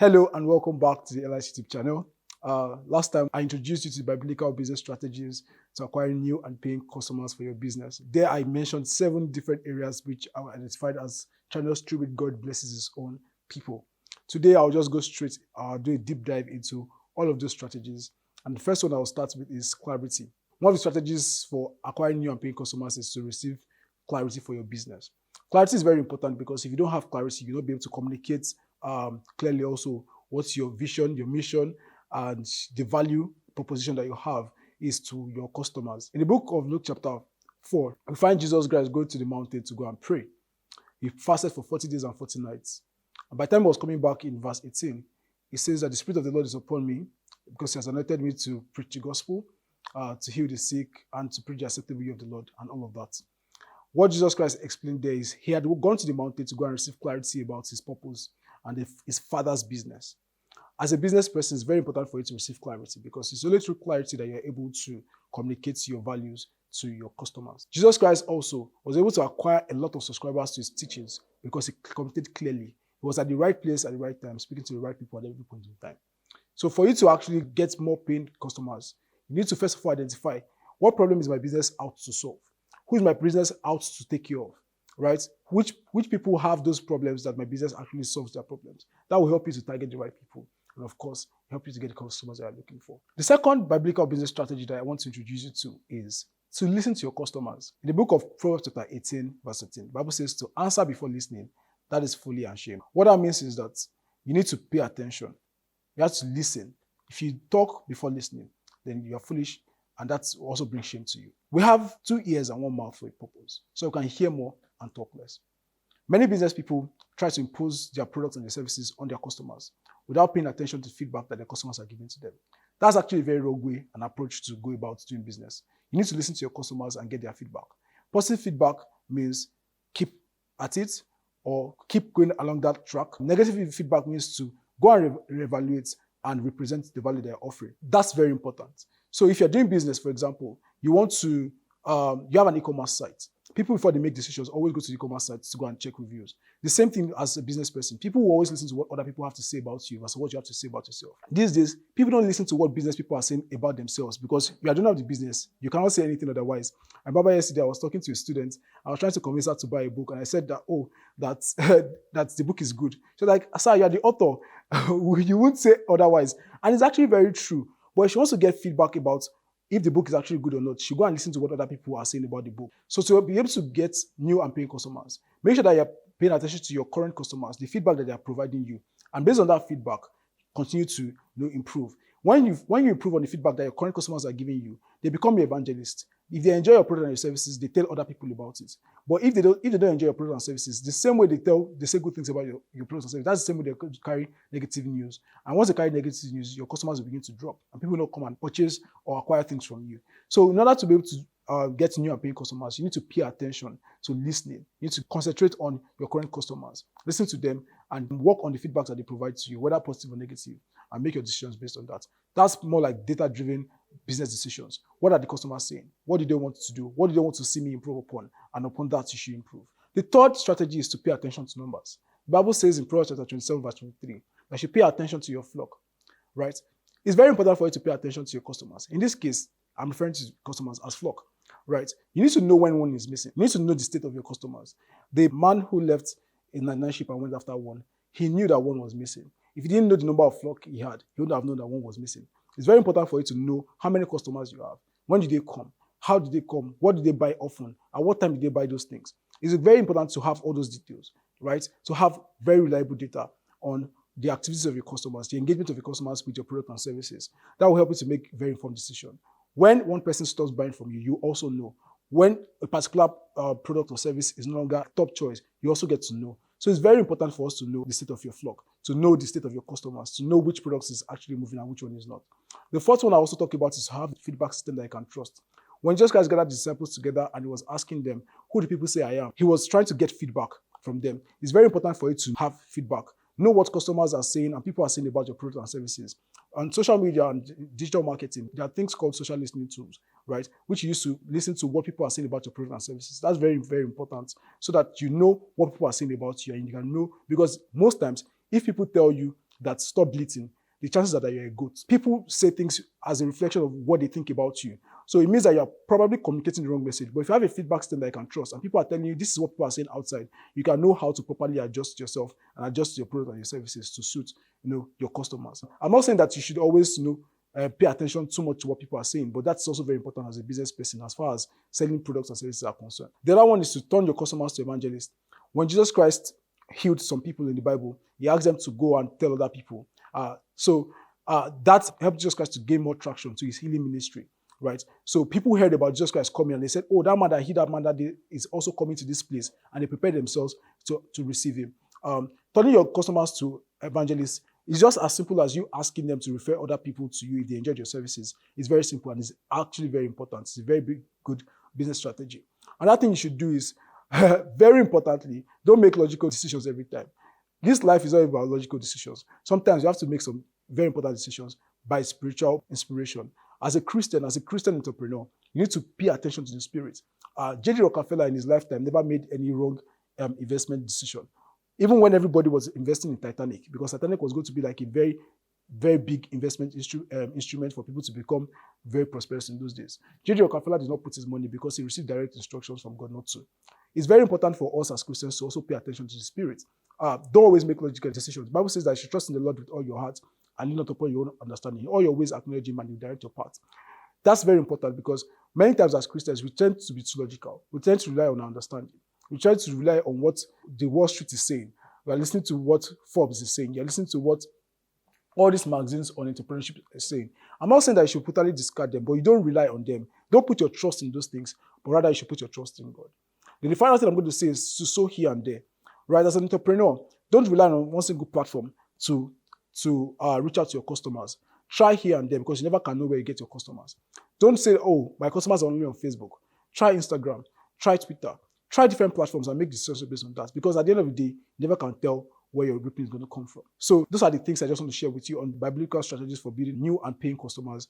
Hello and welcome back to the LIC YouTube channel. Last time I introduced you to biblical business strategies to acquire new and paying customers for your business. There I mentioned 7 different areas which are identified as channels through which God blesses his own people. Today I'll just go straight, do a deep dive into all of those strategies. And the first one I'll start with is clarity. One of the strategies for acquiring new and paying customers is to receive clarity for your business. Clarity is very important because if you don't have clarity, you'll not be able to communicate clearly also what's your vision, your mission, and the value proposition that you have is to your customers. In the book of Luke chapter 4, we find Jesus Christ going to the mountain to go and pray. He fasted for 40 days and 40 nights. And by the time he was coming back in verse 18, he says that the Spirit of the Lord is upon me because he has anointed me to preach the gospel, to heal the sick, and to preach the acceptable year of the Lord, and all of that. What Jesus Christ explained there is he had gone to the mountain to go and receive clarity about his purpose and his Father's business. As a business person, it's very important for you to receive clarity because it's only through clarity that you're able to communicate your values to your customers. Jesus Christ also was able to acquire a lot of subscribers to his teachings because he communicated clearly. He was at the right place at the right time, speaking to the right people at every point in time. So for you to actually get more paying customers, you need to first of all identify what problem is my business out to solve. Who is my business out to take care of, right? Which people have those problems that my business actually solves their problems. That will help you to target the right people. And of course, help you to get the customers that you're looking for. The second biblical business strategy that I want to introduce you to is to listen to your customers. In the book of Proverbs chapter 18, verse 18, the Bible says to answer before listening, that is folly and shame. What that means is that you need to pay attention. You have to listen. If you talk before listening, then you are foolish, and that also brings shame to you. We have 2 ears and 1 mouth for a purpose, so you can hear more and talk less. Many business people try to impose their products and their services on their customers without paying attention to feedback that their customers are giving to them. That's actually a very wrong way and approach to go about doing business. You need to listen to your customers and get their feedback. Positive feedback means keep at it or keep going along that track. Negative feedback means to go and reevaluate and represent the value they're offering. That's very important. So if you're doing business, for example, you want to, you have an e-commerce site. People, before they make decisions, always go to the e-commerce site to go and check reviews. The same thing as a business person. People will always listen to what other people have to say about you versus what you have to say about yourself. These days, people don't listen to what business people are saying about themselves because you don't have the business. You cannot say anything otherwise. I remember yesterday I was talking to a student. I was trying to convince her to buy a book, and I said that, that the book is good. She's like, sir, you're the author. You wouldn't say otherwise. And it's actually very true. But if she wants to get feedback about if the book is actually good or not, she go and listen to what other people are saying about the book. So to be able to get new and paying customers, make sure that you're paying attention to your current customers, the feedback that they are providing you. And based on that feedback, continue to improve. When you improve on the feedback that your current customers are giving you, they become your evangelists. If they enjoy your product and your services, they tell other people about it. But if they don't enjoy your product and services, the same way they say good things about your products and services, that's the same way they carry negative news. And once they carry negative news, your customers will begin to drop, and people will not come and purchase or acquire things from you. So in order to be able to get new and paying customers, you need to pay attention to listening. You need to concentrate on your current customers, listen to them, and work on the feedback that they provide to you, whether positive or negative, and make your decisions based on that. That's more like data-driven business decisions. What are the customers saying? What do they want to do? What do they want to see me improve upon? And upon that, you should improve. The third strategy is to pay attention to numbers. The Bible says in Proverbs chapter 27, verse 23, that you pay attention to your flock, right? It's very important for you to pay attention to your customers. In this case, I'm referring to customers as flock, right? You need to know when one is missing. You need to know the state of your customers. The man who left in a night ship and went after one, he knew that one was missing. If he didn't know the number of flock he had, he would have known that one was missing. It's very important for you to know how many customers you have. When did they come? How did they come? What did they buy often? At what time did they buy those things? It's very important to have all those details, right? To have very reliable data on the activities of your customers, the engagement of your customers with your product and services. That will help you to make very informed decisions. When one person stops buying from you, you also know. When a particular product or service is no longer top choice, you also get to know. So it's very important for us to know the state of your flock, to know the state of your customers, to know which products is actually moving and which one is not. The fourth one I also talk about is to have a feedback system that you can trust. When Jesus Christ gathered the disciples together and he was asking them, who do people say I am? He was trying to get feedback from them. It's very important for you to have feedback. Know what customers are saying and people are saying about your product and services. On social media and digital marketing, there are things called social listening tools, right? Which you use to listen to what people are saying about your product and services. That's very, very important so that you know what people are saying about you and you can know, because most times, if people tell you that stop bleating, the chances are that you're a goat. People say things as a reflection of what they think about you. So it means that you're probably communicating the wrong message. But if you have a feedback system that you can trust, and people are telling you this is what people are saying outside, you can know how to properly adjust yourself and adjust your product and your services to suit, your customers. I'm not saying that you should always, pay attention too much to what people are saying, but that's also very important as a business person as far as selling products and services are concerned. The other one is to turn your customers to evangelists. When Jesus Christ healed some people in the Bible, he asked them to go and tell other people. That helped Jesus Christ to gain more traction to his healing ministry, right? So people heard about Jesus Christ coming and they said, oh, that man that healed that man that day is also coming to this place, and they prepared themselves to receive him. Turning your customers to evangelists is just as simple as you asking them to refer other people to you if they enjoyed your services. It's very simple and it's actually very important. It's a very good business strategy. Another thing you should do is, very importantly, don't make logical decisions every time. This life is not about logical decisions. Sometimes you have to make some very important decisions by spiritual inspiration. As a Christian entrepreneur, you need to pay attention to the spirit. J.D. Rockefeller in his lifetime never made any wrong investment decision. Even when everybody was investing in Titanic, because Titanic was going to be like a very, very big investment instrument for people to become very prosperous in those days. J.D. Rockefeller did not put his money because he received direct instructions from God not to. It's very important for us as Christians to also pay attention to the spirit. Don't always make logical decisions. The Bible says that you should trust in the Lord with all your heart and lean not upon your own understanding. In all your ways acknowledge him and he will direct your path. That's very important because many times as Christians, we tend to be too logical. We tend to rely on our understanding. We try to rely on what the Wall Street is saying. We are listening to what Forbes is saying. You're listening to what all these magazines on entrepreneurship are saying. I'm not saying that you should totally discard them, but you don't rely on them. Don't put your trust in those things, but rather you should put your trust in God. The final thing I'm going to say is to sow here and there. Right? As an entrepreneur, don't rely on one single platform to reach out to your customers. Try here and there because you never can know where you get your customers. Don't say, oh, my customers are only on Facebook. Try Instagram. Try Twitter. Try different platforms and make decisions based on that. Because at the end of the day, you never can tell where your revenue is going to come from. So those are the things I just want to share with you on biblical strategies for building new and paying customers.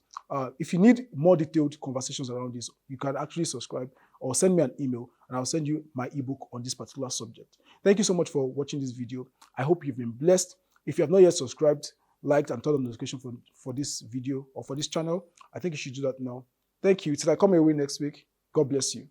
If you need more detailed conversations around this, you can actually subscribe or send me an email and I'll send you my ebook on this particular subject. Thank you so much for watching this video. I hope you've been blessed. If you have not yet subscribed, liked, and turned on the notification for this video or for this channel, I think you should do that now. Thank you. Till I come your way next week, God bless you.